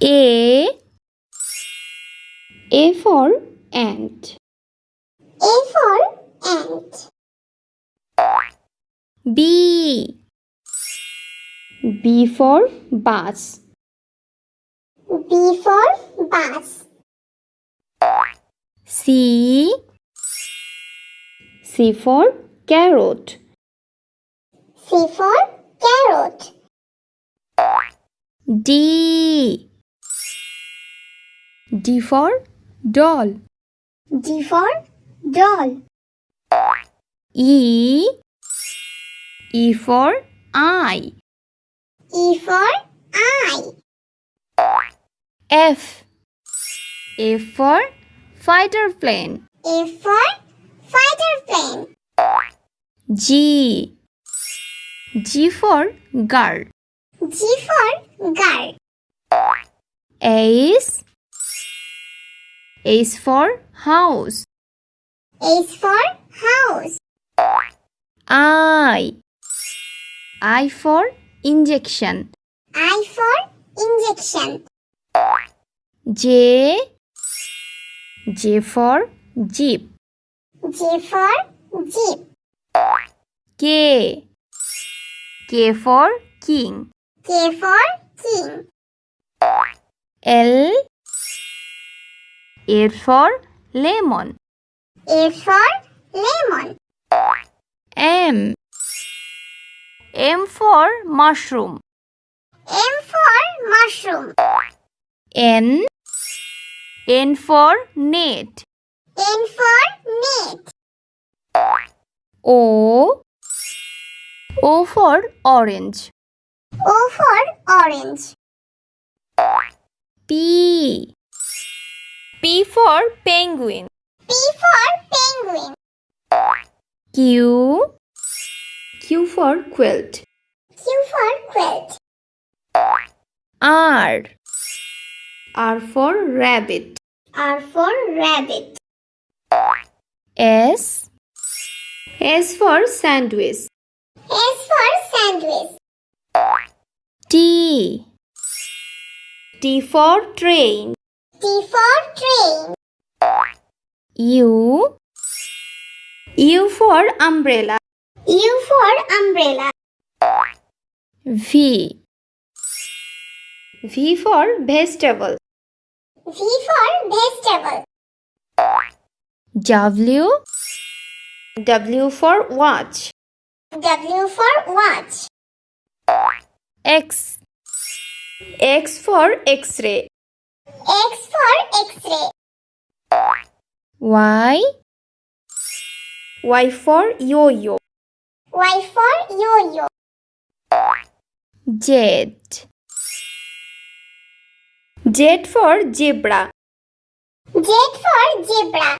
A for ant. A for ant. B for bus. B for bus. C for carrot. C for carrot. D for doll. D for doll. E for eye. E for eye. F for fighter plane. A for fighter plane. G for girl. G for girl. H for house. H for house. I for injection. I for injection. J for jeep. J for jeep. K for king. K for king. L for lemon. A for lemon. M for mushroom. M for mushroom. N for net. N for net. O for orange. O for orange. P for penguin. P for penguin. Q for quilt. Q for quilt. R for rabbit. R for rabbit. S for sandwich. S for sandwich. T for train. T for train. U for umbrella. U for umbrella. V for vegetable. V for vegetable. W for watch. W for watch. X for X-ray. X for X-ray. Y for yo-yo. Y for yo-yo. Z for zebra. Z for zebra.